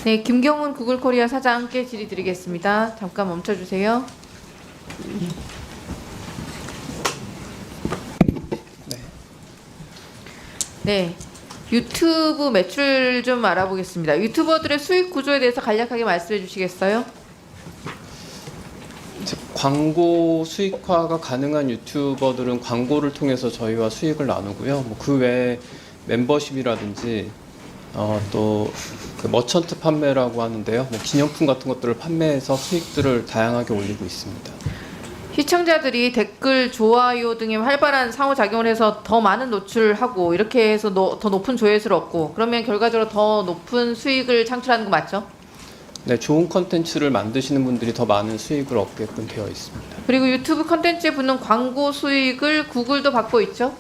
네, 김경훈 구글코리아 사장께 질의드리겠습니다. 잠깐 멈춰주세요. 네, 유튜브 매출 좀 알아보겠습니다. 유튜버들의 수익 구조에 대해서 간략하게 말씀해 주시겠어요? 광고 수익화가 가능한 유튜버들은 광고를 통해서 저희와 수익을 나누고요. 뭐 그 외에 멤버십이라든지 또 그 머천트 판매라고 하는데요. 뭐 기념품 같은 것들을 판매해서 수익들을 다양하게 올리고 있습니다. 시청자들이 댓글, 좋아요 등의 활발한 상호작용을 해서 더 많은 노출하고 이렇게 해서 더 높은 조회수를 얻고 그러면 결과적으로 더 높은 수익을 창출하는 거 맞죠? 네, 좋은 컨텐츠를 만드시는 분들이 더 많은 수익을 얻게끔 되어 있습니다. 그리고 유튜브 컨텐츠에 붙는 광고 수익을 구글도 받고 있죠?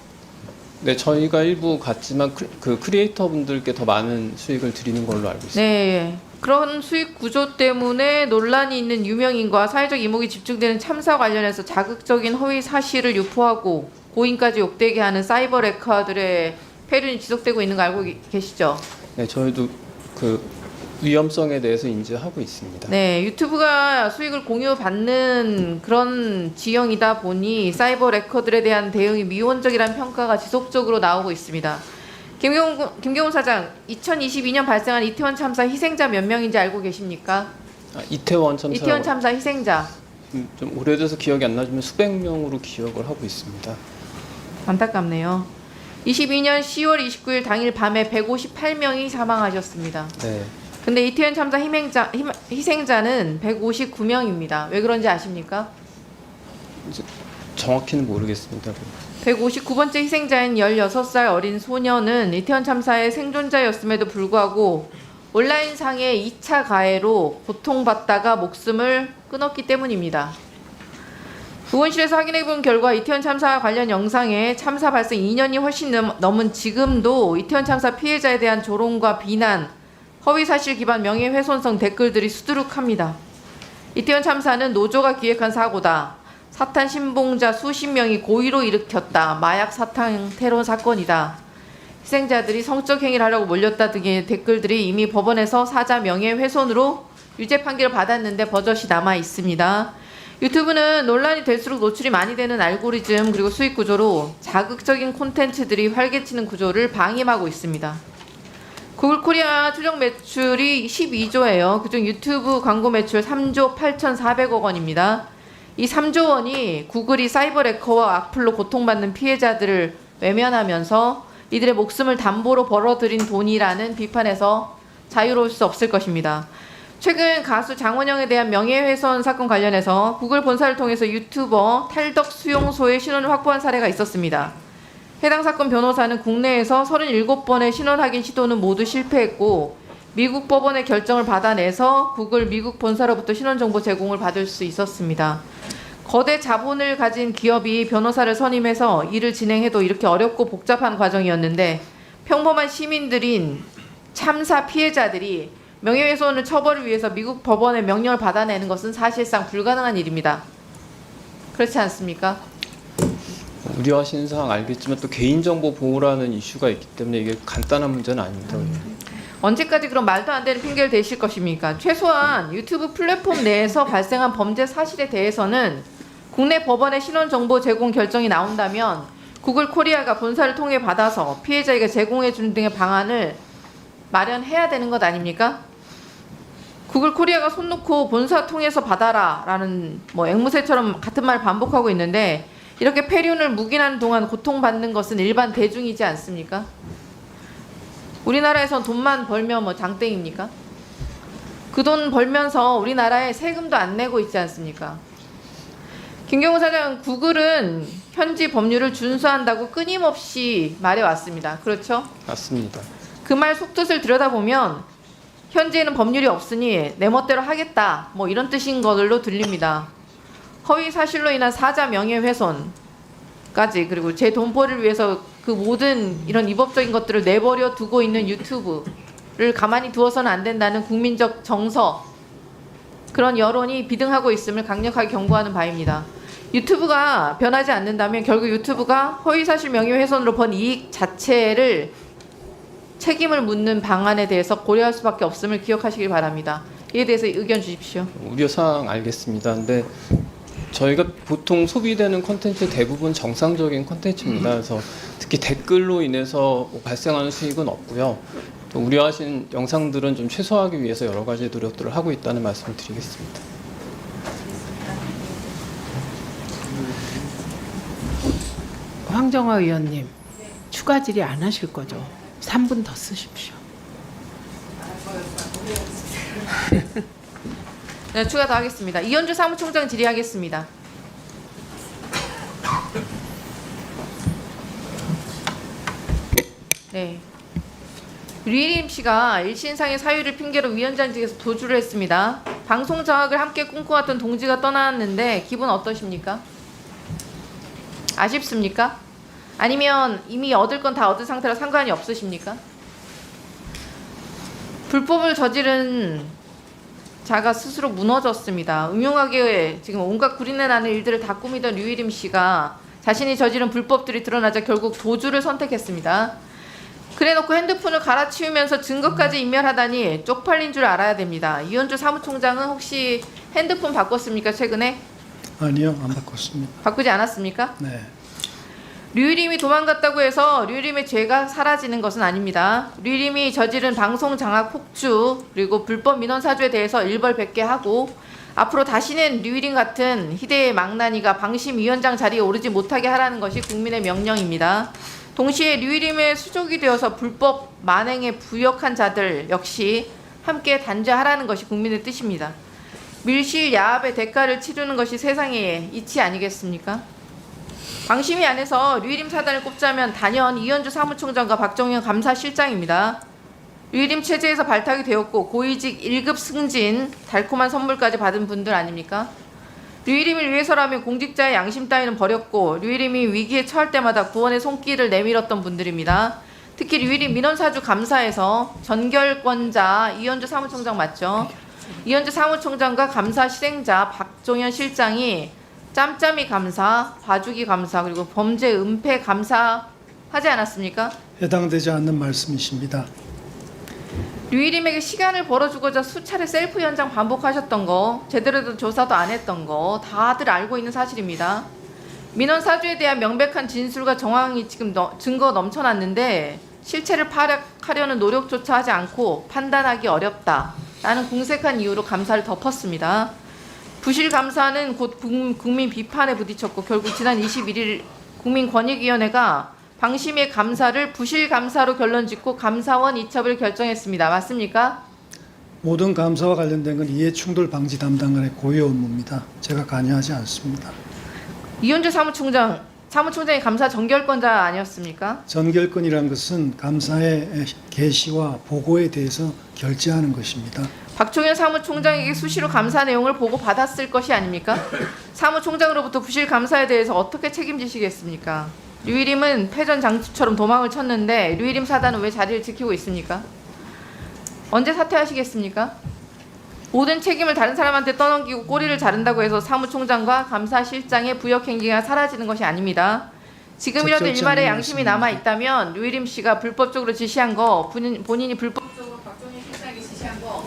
네, 저희가 일부 갖지만 그 크리에이터 분들께 더 많은 수익을 드리는 걸로 알고 있습니다. 네, 그런 수익 구조 때문에 논란이 있는 유명인과 사회적 이목이 집중되는 참사 관련해서 자극적인 허위 사실을 유포하고 고인까지 욕되게 하는 사이버 레커들의 폐륜이 지속되고 있는 거 알고 계시죠? 네, 저희도 그 위험성에 대해서 인지하고 있습니다. 네, 유튜브가 수익을 공유받는 그런 지형이다 보니 사이버 레커들에 대한 대응이 미온적이라는 평가가 지속적으로 나오고 있습니다. 김경훈 사장, 2022년 발생한 이태원 참사 희생자 몇 명인지 알고 계십니까? 이태원 참사. 이태원 참사 희생자. 좀 오래돼서 기억이 안 나지만 수백 명으로 기억을 하고 있습니다. 안타깝네요. 22년 10월 29일 당일 밤에 158명이 사망하셨습니다. 네. 근데 이태원 참사 희생자는 159명입니다. 왜 그런지 아십니까? 정확히는 모르겠습니다. 159번째 희생자인 16살 어린 소녀는 이태원 참사의 생존자였음에도 불구하고 온라인상의 2차 가해로 고통받다가 목숨을 끊었기 때문입니다. 보건실에서 확인해본 결과 이태원 참사와 관련 영상에 참사 발생 2년이 훨씬 넘은 지금도 이태원 참사 피해자에 대한 조롱과 비난, 허위사실 기반 명예훼손성 댓글들이 수두룩합니다. 이태원 참사는 노조가 기획한 사고다. 사탄 신봉자 수십 명이 고의로 일으켰다. 마약 사탕 테러 사건이다. 희생자들이 성적 행위를 하려고 몰렸다 등의 댓글들이 이미 법원에서 사자 명예훼손으로 유죄 판결을 받았는데 버젓이 남아 있습니다. 유튜브는 논란이 될수록 노출이 많이 되는 알고리즘 그리고 수익 구조로 자극적인 콘텐츠들이 활개치는 구조를 방임하고 있습니다. 구글코리아 추정 매출이 12조예요. 그중 유튜브 광고 매출 3조 8,400억 원입니다. 이 3조 원이 구글이 사이버 레커와 악플로 고통받는 피해자들을 외면하면서 이들의 목숨을 담보로 벌어들인 돈이라는 비판에서 자유로울 수 없을 것입니다. 최근 가수 장원영에 대한 명예훼손 사건 관련해서 구글 본사를 통해서 유튜버 탈덕 수용소의 신원을 확보한 사례가 있었습니다. 해당 사건 변호사는 국내에서 37번의 신원 확인 시도는 모두 실패했고 미국 법원의 결정을 받아내서 구글 미국 본사로부터 신원 정보 제공을 받을 수 있었습니다. 거대 자본을 가진 기업이 변호사를 선임해서 일을 진행해도 이렇게 어렵고 복잡한 과정이었는데 평범한 시민들인 참사 피해자들이 명예훼손을 처벌을 위해서 미국 법원의 명령을 받아내는 것은 사실상 불가능한 일입니다. 그렇지 않습니까? 우려하시는 사항 알겠지만 또 개인정보 보호라는 이슈가 있기 때문에 이게 간단한 문제는 아닙니다. 언제까지 그런 말도 안 되는 핑계를 대실 것입니까? 최소한 유튜브 플랫폼 내에서 발생한 범죄 사실에 대해서는 국내 법원의 신원 정보 제공 결정이 나온다면 구글 코리아가 본사를 통해 받아서 피해자에게 제공해 주는 등의 방안을 마련해야 되는 것 아닙니까? 구글 코리아가 손 놓고 본사 통해서 받아라 라는 앵무새처럼 같은 말 반복하고 있는데 이렇게 폐륜을 묵인하는 동안 고통받는 것은 일반 대중이지 않습니까? 우리나라에선 돈만 벌면 장땡입니까? 그 돈 벌면서 우리나라에 세금도 안 내고 있지 않습니까? 김경훈 사장, 구글은 현지 법률을 준수한다고 끊임없이 말해왔습니다. 그렇죠? 맞습니다. 그 말 속뜻을 들여다보면 현지에는 법률이 없으니 내 멋대로 하겠다 이런 뜻인 걸로 들립니다. 허위 사실로 인한 사자 명예훼손까지 그리고 제 돈벌이를 위해서 그 모든 이런 위법적인 것들을 내버려 두고 있는 유튜브를 가만히 두어서는 안 된다는 국민적 정서 그런 여론이 비등하고 있음을 강력하게 경고하는 바입니다. 유튜브가 변하지 않는다면 결국 유튜브가 허위사실 명예훼손으로 번 이익 자체를 책임을 묻는 방안에 대해서 고려할 수밖에 없음을 기억하시길 바랍니다. 이에 대해서 의견 주십시오. 우려사항 알겠습니다. 근데 저희가 보통 소비되는 콘텐츠 대부분 정상적인 콘텐츠입니다. 그래서 특히 댓글로 인해서 발생하는 수익은 없고요. 또 우려하신 영상들은 좀 최소화하기 위해서 여러 가지 노력들을 하고 있다는 말씀을 드리겠습니다. 황정화 의원님, 추가 질의 안 하실 거죠? 3분 더 쓰십시오. 네, 추가 더 하겠습니다. 이현주 사무총장 질의하겠습니다. 네. 류일임 씨가 일신상의 사유를 핑계로 위원장직에서 도주를 했습니다. 방송 장악을 함께 꿈꿔왔던 동지가 떠났는데 기분 어떠십니까? 아쉽습니까? 아니면 이미 얻을 건 다 얻은 상태라 상관이 없으십니까? 불법을 저지른 자가 스스로 무너졌습니다. 음흉하게 지금 온갖 구린내 나는 일들을 다 꾸미던 류일임 씨가 자신이 저지른 불법들이 드러나자 결국 도주를 선택했습니다. 그래놓고 핸드폰을 갈아치우면서 증거까지 인멸하다니 쪽팔린 줄 알아야 됩니다. 이현주 사무총장은 혹시 핸드폰 바꿨습니까? 최근에? 아니요, 안 바꿨습니다. 바꾸지 않았습니까? 네. 류일임이 도망갔다고 해서 류일임의 죄가 사라지는 것은 아닙니다. 류일임이 저지른 방송 장악 폭주 그리고 불법 민원 사주에 대해서 일벌백계 하고 앞으로 다시는 류일임 같은 희대의 망나니가 방심위원장 자리에 오르지 못하게 하라는 것이 국민의 명령입니다. 동시에 류일임의 수족이 되어서 불법 만행에 부역한 자들 역시 함께 단죄하라는 것이 국민의 뜻입니다. 밀실 야합의 대가를 치르는 것이 세상의 이치 아니겠습니까? 방심위 안에서 류일임 사단을 꼽자면 단연 이현주 사무총장과 박정현 감사실장입니다. 류일임 체제에서 발탁이 되었고 고위직 1급 승진, 달콤한 선물까지 받은 분들 아닙니까? 류일임을 위해서라면 공직자의 양심 따위는 버렸고 류일임이 위기에 처할 때마다 구원의 손길을 내밀었던 분들입니다. 특히 류일임 민원사주 감사에서 전결권자 이현주 사무총장 맞죠? 이현주 사무총장과 감사 실행자 박종현 실장이 짬짬이 감사, 봐주기 감사, 그리고 범죄 은폐 감사 하지 않았습니까? 해당되지 않는 말씀이십니다. 류일임에게 시간을 벌어주고자 수차례 셀프 현장 반복하셨던 거, 제대로 된 조사도 안 했던 거 다들 알고 있는 사실입니다. 민원 사주에 대한 명백한 진술과 정황이 지금 증거 넘쳐났는데 실체를 파악하려는 노력조차 하지 않고 판단하기 어렵다라는 궁색한 이유로 감사를 덮었습니다. 부실 감사는 곧 국민 비판에 부딪혔고 결국 지난 21일 국민권익위원회가 방심의 감사를 부실 감사로 결론짓고 감사원 이첩을 결정했습니다. 맞습니까? 모든 감사와 관련된 건 이해충돌 방지 담당관의 고유 업무입니다. 제가 관여하지 않습니다. 이현주 사무총장이 감사 전결권자 아니었습니까? 전결권이란 것은 감사의 개시와 보고에 대해서 결재하는 것입니다. 박종현 사무총장에게 수시로 감사 내용을 보고 받았을 것이 아닙니까? 사무총장으로부터 부실 감사에 대해서 어떻게 책임지시겠습니까? 류일임은 패전장투처럼 도망을 쳤는데 류일임 사단은 왜 자리를 지키고 있습니까? 언제 사퇴하시겠습니까? 모든 책임을 다른 사람한테 떠넘기고 꼬리를 자른다고 해서 사무총장과 감사실장의 부역행위가 사라지는 것이 아닙니다. 지금이라도 일말의 양심이 남아있다면 류일임 씨가 불법적으로 지시한 거 본인이 불법적으로 박종현 실장에게 지시한 거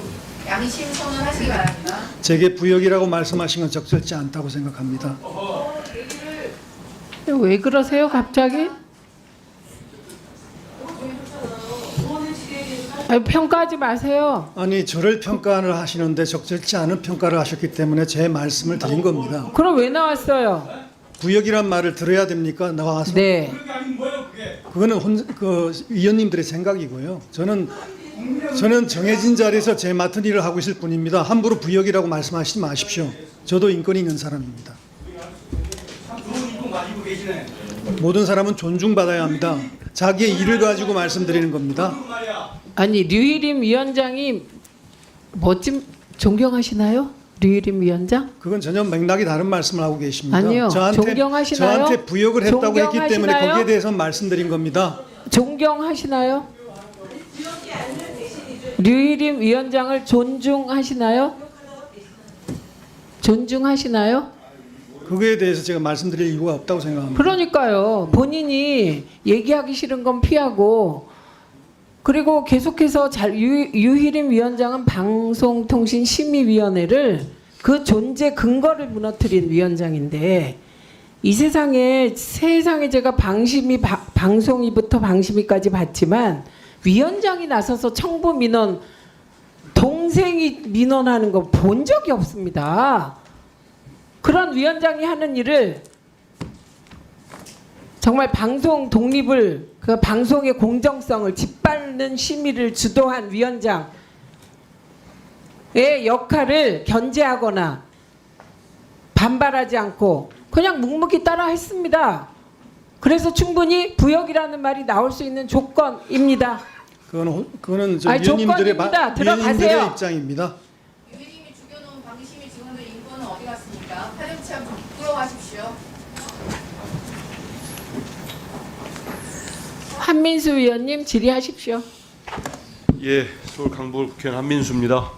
양심 선언하시기 바랍니다. 제게 부역이라고 말씀하신 건 적절치 않다고 생각합니다. 왜 그러세요, 갑자기? 아니, 평가하지 마세요. 아니, 저를 평가를 하시는데 적절치 않은 평가를 하셨기 때문에 제 말씀을 드린 겁니다. 그럼 왜 나왔어요? 부역이란 말을 들어야 됩니까? 나와서? 네. 그거는 위원님들의 생각이고요. 저는 정해진 자리에서 제 맡은 일을 하고 있을 뿐입니다. 함부로 부역이라고 말씀하시지 마십시오. 저도 인권이 있는 사람입니다. 모든 사람은 존중받아야 합니다. 자기의 일을 가지고 말씀드리는 겁니다. 아니, 류일임 위원장이 뭐지 존경하시나요? 류일임 위원장? 그건 전혀 맥락이 다른 말씀을 하고 계십니다. 아니요. 존경하시나요? 저한테 부역을 했다고 했기 때문에 존경하시나요? 거기에 대해서 말씀드린 겁니다. 존경하시나요? 류일임 위원장을 존중하시나요? 존중하시나요? 그거에 대해서 제가 말씀드릴 이유가 없다고 생각합니다. 그러니까요. 본인이 얘기하기 싫은 건 피하고 그리고 계속해서 유희림 위원장은 방송통신심의위원회를 그 존재 근거를 무너뜨린 위원장인데 이 세상에 제가 방송위부터 방심위까지 봤지만 위원장이 나서서 청부 민원 동생이 민원하는 거 본 적이 없습니다. 그런 위원장이 하는 일을 정말 방송 독립을 그 방송의 공정성을 짓밟는 심의를 주도한 위원장의 역할을 견제하거나 반발하지 않고 그냥 묵묵히 따라 했습니다. 그래서 충분히 부역이라는 말이 나올 수 있는 조건입니다. 그거는 저 아니, 위원님들의 조건입니다. 들어가세요. 입장입니다. 유희님이 죽여놓은 방심위 직원들 인권은 어디 갔습니까? 파렴치한 부끄러워하십시오. 한민수 위원님 질의하십시오. 예, 서울 강북 국회의원 한민수입니다.